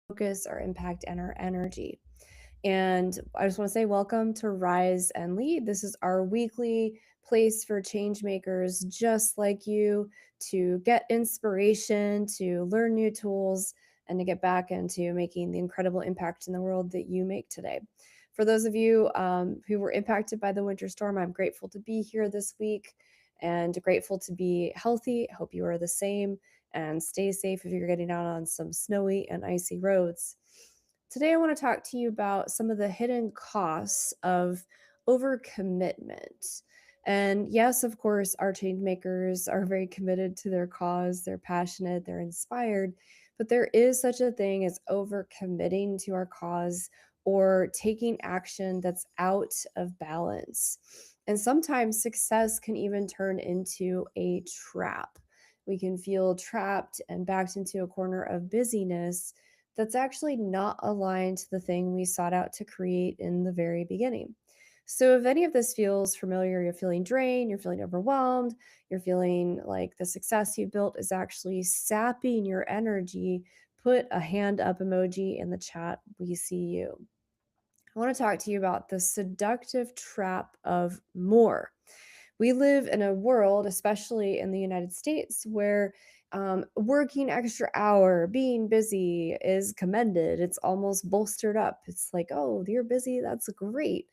focus, our impact, and our energy. And I just want to say, welcome to Rise and Lead. This is our weekly place for change makers just like you to get inspiration, to learn new tools, and to get back into making the incredible impact in the world that you make today. For those of you who were impacted by the winter storm, I'm grateful to be here this week and grateful to be healthy. I hope you are the same and stay safe if you're getting out on some snowy and icy roads. Today, I want to talk to you about some of the hidden costs of overcommitment. And yes, of course, our change makers are very committed to their cause, they're passionate, they're inspired, but there is such a thing as overcommitting to our cause or taking action that's out of balance. And sometimes success can even turn into a trap. We can feel trapped and backed into a corner of busyness that's actually not aligned to the thing we sought out to create in the very beginning. So, if any of this feels familiar, you're feeling drained, you're feeling overwhelmed, you're feeling like the success you built is actually sapping your energy, put a hand up emoji in the chat. We see you. I want to talk to you about the seductive trap of more. We live in a world, especially in the United States, where working extra hour, being busy is commended. It's almost bolstered up. It's like, oh, you're busy. That's great.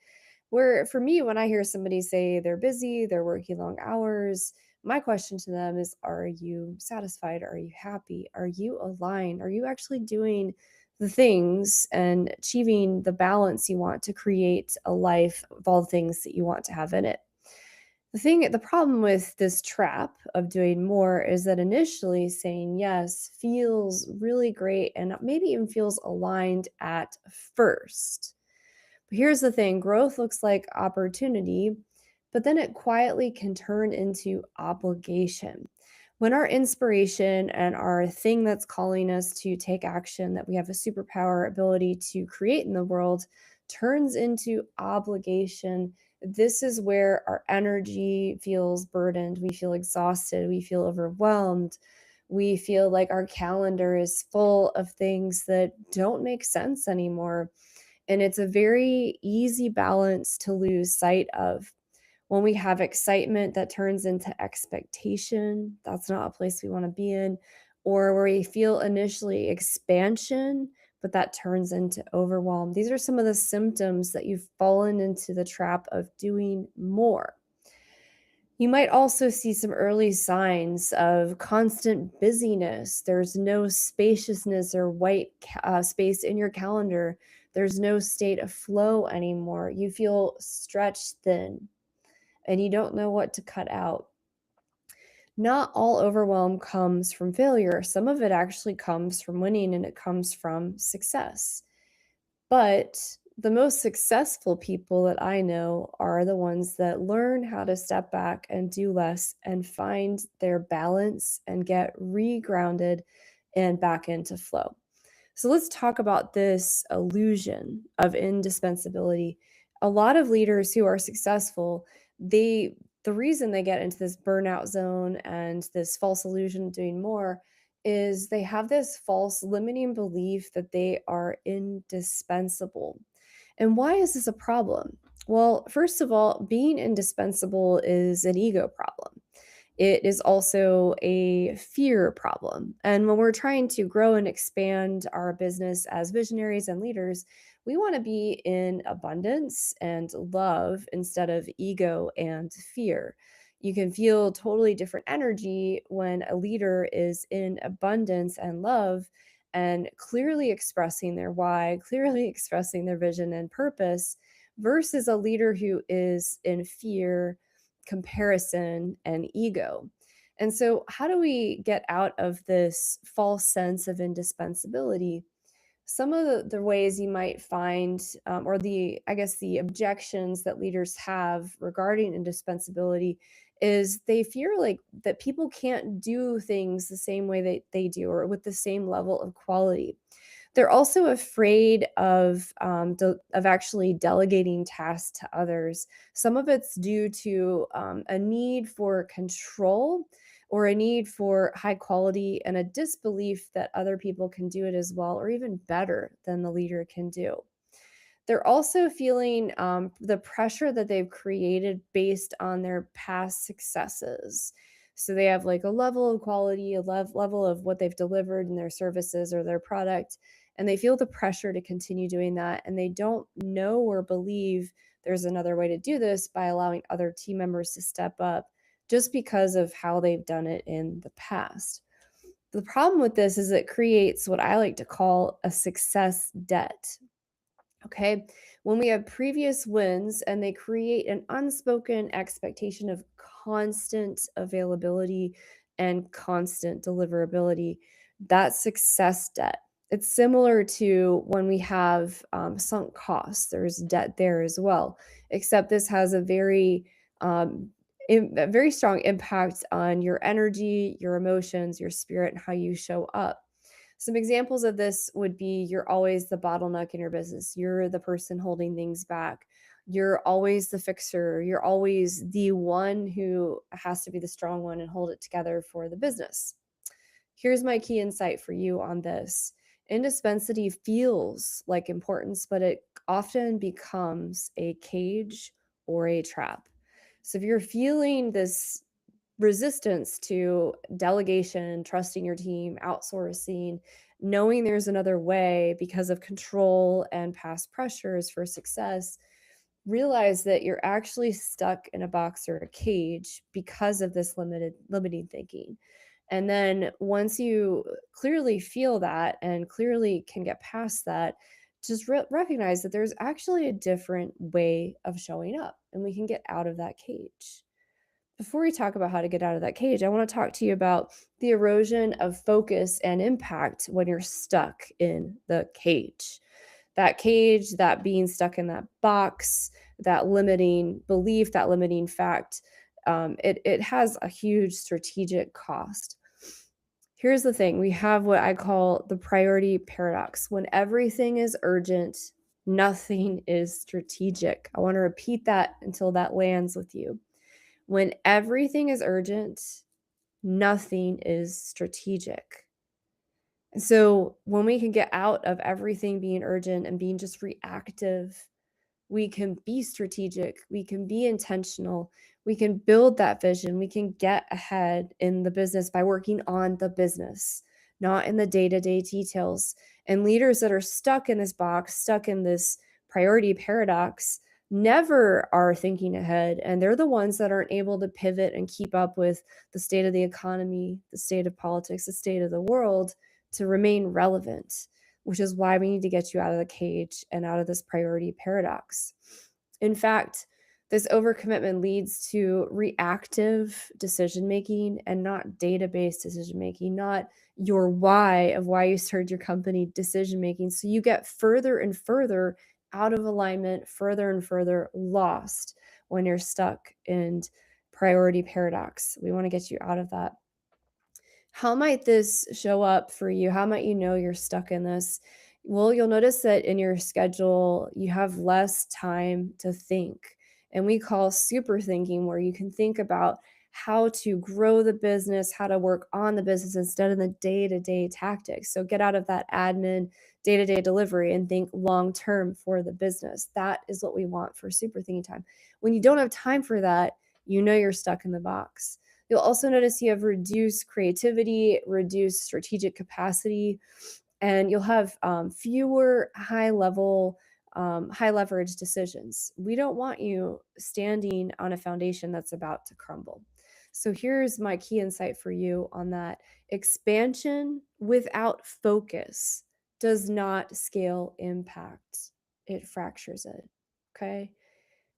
Where for me, when I hear somebody say they're busy, they're working long hours, my question to them is, are you satisfied? Are you happy? Are you aligned? Are you actually doing the things and achieving the balance you want to create a life of all the things that you want to have in it? The problem with this trap of doing more is that initially saying yes feels really great and maybe even feels aligned at first. But here's the thing, growth looks like opportunity, but then it quietly can turn into obligation. When our inspiration and our thing that's calling us to take action that we have a superpower ability to create in the world turns into obligation, this is where our energy feels burdened. We feel exhausted. We feel overwhelmed. We feel like our calendar is full of things that don't make sense anymore. And it's a very easy balance to lose sight of. When we have excitement that turns into expectation, that's not a place we want to be in. Or where we feel initially expansion, but that turns into overwhelm. These are some of the symptoms that you've fallen into the trap of doing more. You might also see some early signs of constant busyness. There's no spaciousness or white space in your calendar. There's no state of flow anymore. You feel stretched thin and you don't know what to cut out. Not all overwhelm comes from failure. Some of it actually comes from winning and it comes from success. But the most successful people that I know are the ones that learn how to step back and do less and find their balance and get regrounded and back into flow. So let's talk about this illusion of indispensability. A lot of leaders who are successful, the reason they get into this burnout zone and this false illusion of doing more is they have this false limiting belief that they are indispensable. And why is this a problem? Well, first of all, being indispensable is an ego problem. It is also a fear problem. And when we're trying to grow and expand our business as visionaries and leaders, we want to be in abundance and love instead of ego and fear. You can feel totally different energy when a leader is in abundance and love and clearly expressing their why, clearly expressing their vision and purpose, versus a leader who is in fear, comparison, and ego. And so, how do we get out of this false sense of indispensability? Some of the ways you might find, or I guess, the objections that leaders have regarding indispensability is they fear like that people can't do things the same way they do or with the same level of quality. They're also afraid of actually delegating tasks to others. Some of it's due to a need for control or a need for high quality and a disbelief that other people can do it as well or even better than the leader can do. They're also feeling the pressure that they've created based on their past successes. So they have like a level of quality, a level of what they've delivered in their services or their product, and they feel the pressure to continue doing that. And they don't know or believe there's another way to do this by allowing other team members to step up just because of how they've done it in the past. The problem with this is it creates what I like to call a success debt. Okay. When we have previous wins and they create an unspoken expectation of constant availability and constant deliverability, that's success debt. It's similar to when we have sunk costs, there's debt there as well, except this has a a very strong impact on your energy, your emotions, your spirit, and how you show up. Some examples of this would be you're always the bottleneck in your business. You're the person holding things back. You're always the fixer. You're always the one who has to be the strong one and hold it together for the business. Here's my key insight for you on this. Indispensity feels like importance, but it often becomes a cage or a trap. So if you're feeling this resistance to delegation, trusting your team, outsourcing, knowing there's another way because of control and past pressures for success, realize that you're actually stuck in a box or a cage because of this limiting thinking. And then once you clearly feel that and clearly can get past that, just recognize that there's actually a different way of showing up and we can get out of that cage. Before we talk about how to get out of that cage, I want to talk to you about the erosion of focus and impact when you're stuck in the cage. That cage, that being stuck in that box, that limiting belief, that limiting fact, it has a huge strategic cost. Here's the thing, we have what I call the priority paradox. When everything is urgent, nothing is strategic. I want to repeat that until that lands with you. When everything is urgent, nothing is strategic. And so when we can get out of everything being urgent and being just reactive, we can be strategic, we can be intentional, we can build that vision, we can get ahead in the business by working on the business, not in the day-to-day details. And leaders that are stuck in this box, stuck in this priority paradox, never are thinking ahead, and they're the ones that aren't able to pivot and keep up with the state of the economy, the state of politics, the state of the world to remain relevant, which is why we need to get you out of the cage and out of this priority paradox. In fact, this overcommitment leads to reactive decision making and not data-based decision making, not your why of why you started your company decision making. So you get further and further out of alignment, further and further lost when you're stuck in priority paradox. We want to get you out of that. How might this show up for you? How might you know you're stuck in this? Well, you'll notice that in your schedule, you have less time to think. And we call super thinking, where you can think about how to grow the business, how to work on the business instead of the day to day tactics. So get out of that admin, day to day delivery, and think long term for the business. That is what we want for super thinking time. When you don't have time for that, you know you're stuck in the box. You'll also notice you have reduced creativity, reduced strategic capacity, and you'll have fewer high leverage decisions. We don't want you standing on a foundation that's about to crumble. So here's my key insight for you on that. Expansion without focus does not scale impact, it fractures it. Okay.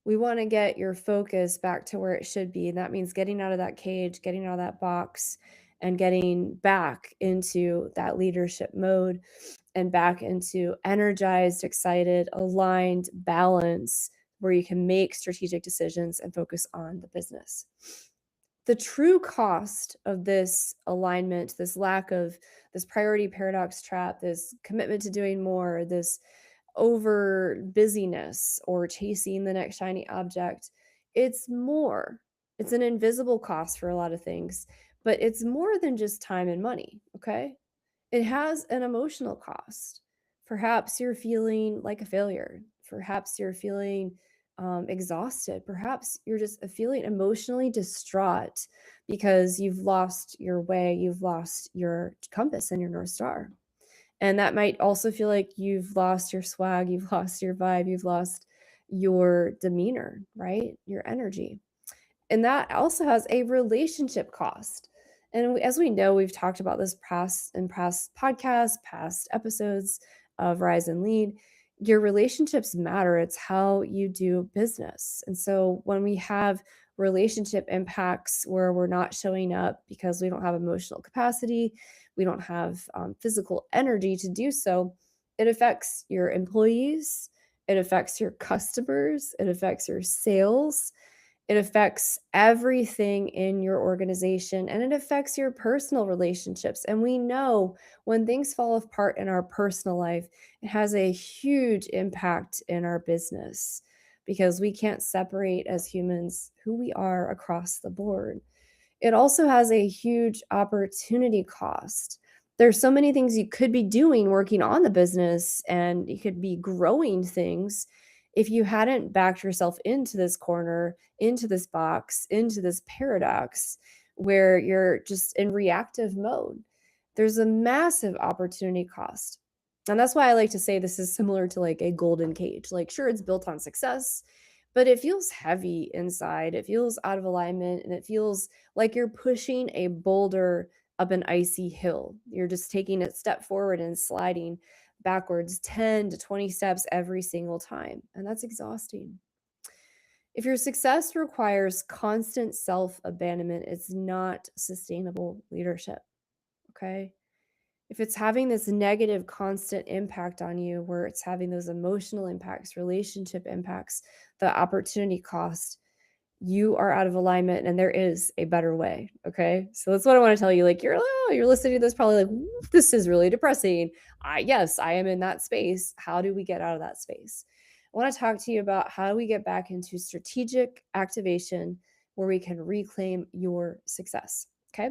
We want to get your focus back to where it should be. And that means getting out of that cage, getting out of that box, and getting back into that leadership mode and back into energized, excited, aligned balance where you can make strategic decisions and focus on the business. The true cost of this alignment, this lack of this priority paradox trap, this commitment to doing more, this over busyness or chasing the next shiny object, it's more. It's an invisible cost for a lot of things, but it's more than just time and money, okay? It has an emotional cost. Perhaps you're feeling like a failure. Perhaps you're feeling exhausted. Perhaps you're just feeling emotionally distraught because you've lost your way, you've lost your compass and your North Star. And that might also feel like you've lost your swag, you've lost your vibe, you've lost your demeanor, right? Your energy. And that also has a relationship cost. And as we know, we've talked about this past podcasts, past episodes of Rise and Lead. Your relationships matter. It's how you do business. And so when we have relationship impacts where we're not showing up because we don't have emotional capacity, we don't have physical energy to do so, it affects your employees, it affects your customers, it affects your sales, it affects everything in your organization, and it affects your personal relationships. And we know when things fall apart in our personal life, it has a huge impact in our business because we can't separate as humans who we are across the board. It also has a huge opportunity cost. There's so many things you could be doing working on the business, and you could be growing things if you hadn't backed yourself into this corner, into this box, into this paradox where you're just in reactive mode. There's a massive opportunity cost. And that's why I like to say this is similar to like a golden cage. Like, sure, it's built on success, but it feels heavy inside. It feels out of alignment, and it feels like you're pushing a boulder up an icy hill. You're just taking a step forward and sliding backwards 10 to 20 steps every single time. And that's exhausting. If your success requires constant self abandonment, it's not sustainable leadership. Okay. If it's having this negative constant impact on you, where it's having those emotional impacts, relationship impacts, the opportunity cost, you are out of alignment and there is a better way. Okay. So that's what I want to tell you. Like, you're listening to this, probably like, this is really depressing. Yes, I am in that space. How do we get out of that space? I want to talk to you about how do we get back into strategic activation where we can reclaim your success. Okay.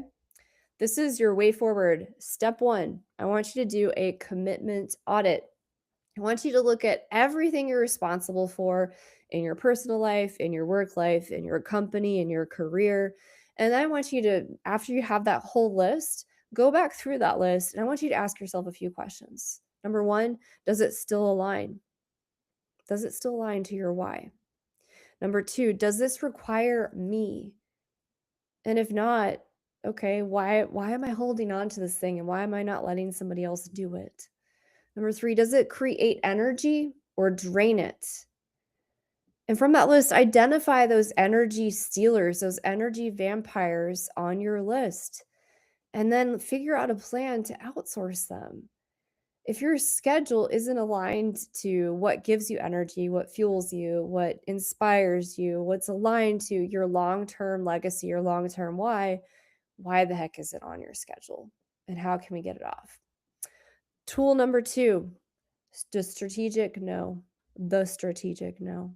This is your way forward. Step one, I want you to do a commitment audit. I want you to look at everything you're responsible for in your personal life, in your work life, in your company, in your career. And then I want you to, after you have that whole list, go back through that list and I want you to ask yourself a few questions. Number one, does it still align? Does it still align to your why? Number two, does this require me? And if not, okay, why am I holding on to this thing and why am I not letting somebody else do it? Number three, does it create energy or drain it? And from that list, identify those energy stealers, those energy vampires on your list, and then figure out a plan to outsource them. If your schedule isn't aligned to what gives you energy, what fuels you, what inspires you, what's aligned to your long term legacy, your long term why the heck is it on your schedule? And how can we get it off? Tool number two, the strategic no. The strategic no.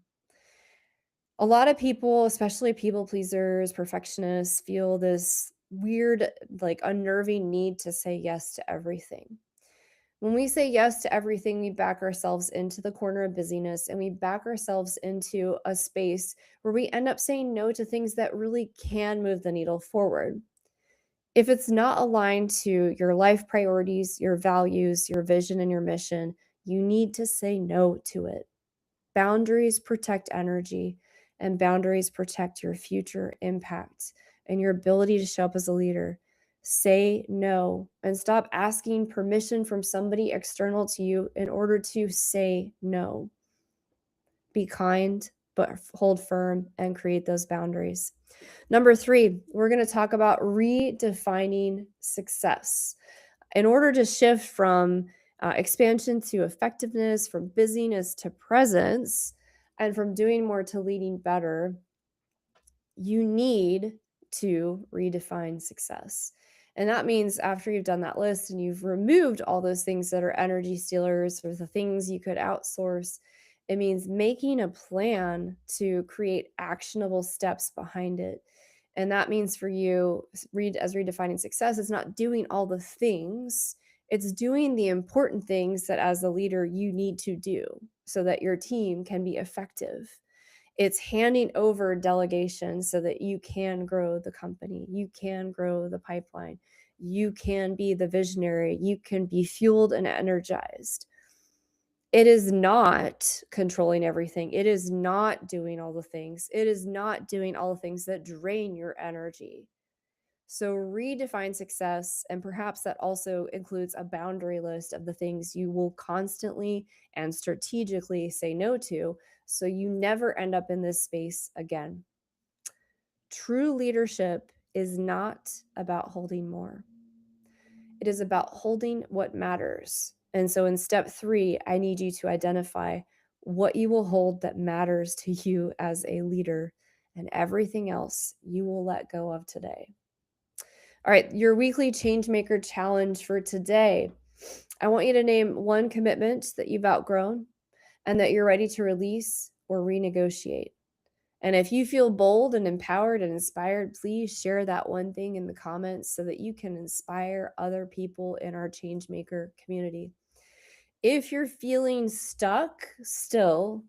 A lot of people, especially people pleasers, perfectionists, feel this weird, like unnerving need to say yes to everything. When we say yes to everything, we back ourselves into the corner of busyness and we back ourselves into a space where we end up saying no to things that really can move the needle forward. If it's not aligned to your life priorities, your values, your vision, and your mission, you need to say no to it. Boundaries protect energy, and boundaries protect your future impact and your ability to show up as a leader. Say no and stop asking permission from somebody external to you in order to say no. Be kind, but hold firm and create those boundaries. Number three, we're going to talk about redefining success. In order to shift from expansion to effectiveness, from busyness to presence, and from doing more to leading better, you need to redefine success. And that means after you've done that list and you've removed all those things that are energy stealers or the things you could outsource, it means making a plan to create actionable steps behind it. And that means for you, as redefining success, it's not doing all the things, it's doing the important things that as a leader you need to do so that your team can be effective. It's handing over delegation so that you can grow the company, you can grow the pipeline, you can be the visionary, you can be fueled and energized. It is not controlling everything. It is not doing all the things. It is not doing all the things that drain your energy. So redefine success, and perhaps that also includes a boundary list of the things you will constantly and strategically say no to, so you never end up in this space again. True leadership is not about holding more. It is about holding what matters. And so in step 3, I need you to identify what you will hold that matters to you as a leader, and everything else you will let go of today. All right, your weekly Changemaker challenge for today. I want you to name one commitment that you've outgrown and that you're ready to release or renegotiate. And if you feel bold and empowered and inspired, please share that one thing in the comments so that you can inspire other people in our Changemaker community. If you're feeling stuck still,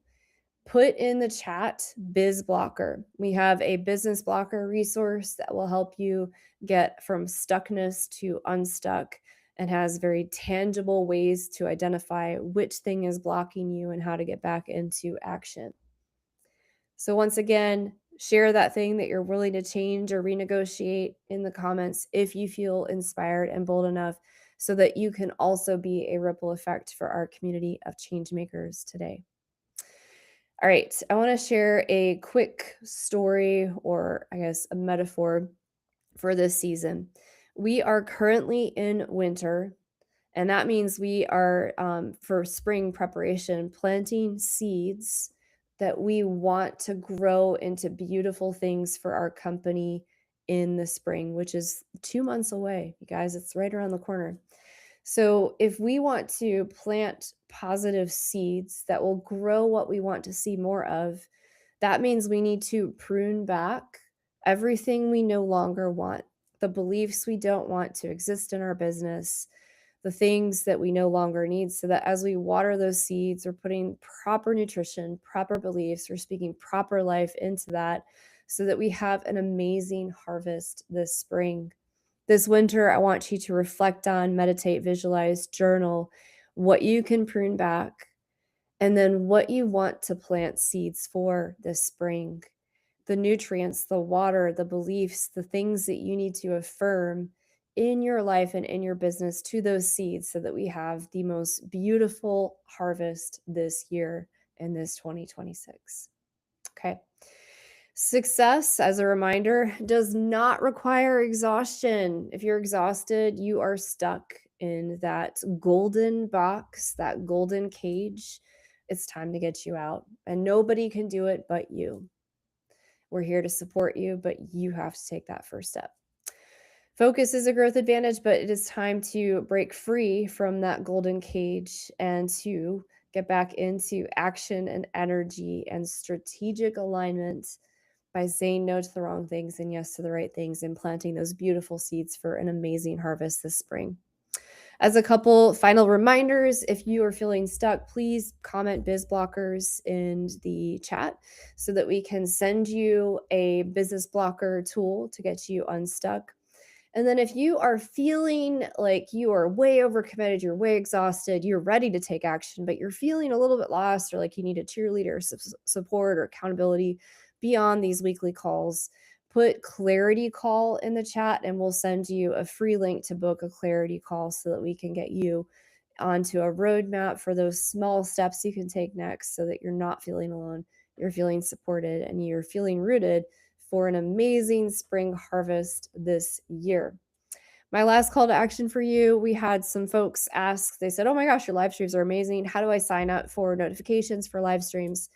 put in the chat Biz Blocker. We have a business blocker resource that will help you get from stuckness to unstuck and has very tangible ways to identify which thing is blocking you and how to get back into action. So, once again, share that thing that you're willing to change or renegotiate in the comments if you feel inspired and bold enough, so that you can also be a ripple effect for our community of change makers today. All right, I want to share a quick story, or I guess a metaphor for this season. We are currently in winter, and that means we are, for spring preparation, planting seeds that we want to grow into beautiful things for our company in the spring, which is 2 months away. You guys, it's right around the corner. So, if we want to plant positive seeds that will grow what we want to see more of, that means we need to prune back everything we no longer want, the beliefs we don't want to exist in our business, the things that we no longer need, so that as we water those seeds, we're putting proper nutrition, proper beliefs, we're speaking proper life into that so that we have an amazing harvest this spring. This winter, I want you to reflect on, meditate, visualize, journal what you can prune back, and then what you want to plant seeds for this spring. The nutrients, the water, the beliefs, the things that you need to affirm in your life and in your business to those seeds so that we have the most beautiful harvest this year in this 2026. Okay. Success, as a reminder, does not require exhaustion. If you're exhausted, you are stuck in that golden box, that golden cage. It's time to get you out, and nobody can do it but you. We're here to support you, but you have to take that first step. Focus is a growth advantage, but it is time to break free from that golden cage and to get back into action and energy and strategic alignment by saying no to the wrong things and yes to the right things, and planting those beautiful seeds for an amazing harvest this spring. As a couple final reminders, if you are feeling stuck, please comment biz blockers in the chat so that we can send you a business blocker tool to get you unstuck. And then if you are feeling like you are way overcommitted, you're way exhausted, you're ready to take action, but you're feeling a little bit lost, or like you need a cheerleader support or accountability beyond these weekly calls, put clarity call in the chat and we'll send you a free link to book a clarity call so that we can get you onto a roadmap for those small steps you can take next so that you're not feeling alone, you're feeling supported, and you're feeling rooted for an amazing spring harvest this year. My last call to action for you, we had some folks ask, they said, oh my gosh, your live streams are amazing. How do I sign up for notifications for live streams?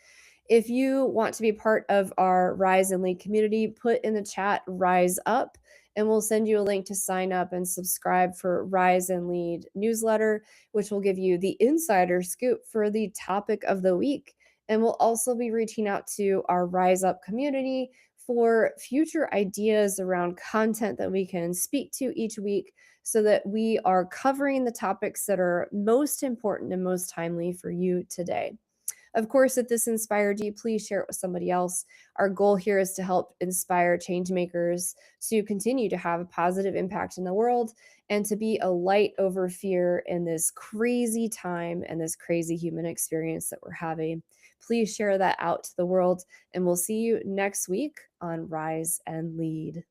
If you want to be part of our Rise and Lead community, put in the chat Rise Up, and we'll send you a link to sign up and subscribe for Rise and Lead newsletter, which will give you the insider scoop for the topic of the week. And we'll also be reaching out to our Rise Up community for future ideas around content that we can speak to each week so that we are covering the topics that are most important and most timely for you today. Of course, if this inspired you, please share it with somebody else. Our goal here is to help inspire change makers to continue to have a positive impact in the world and to be a light over fear in this crazy time and this crazy human experience that we're having. Please share that out to the world, and we'll see you next week on Rise and Lead.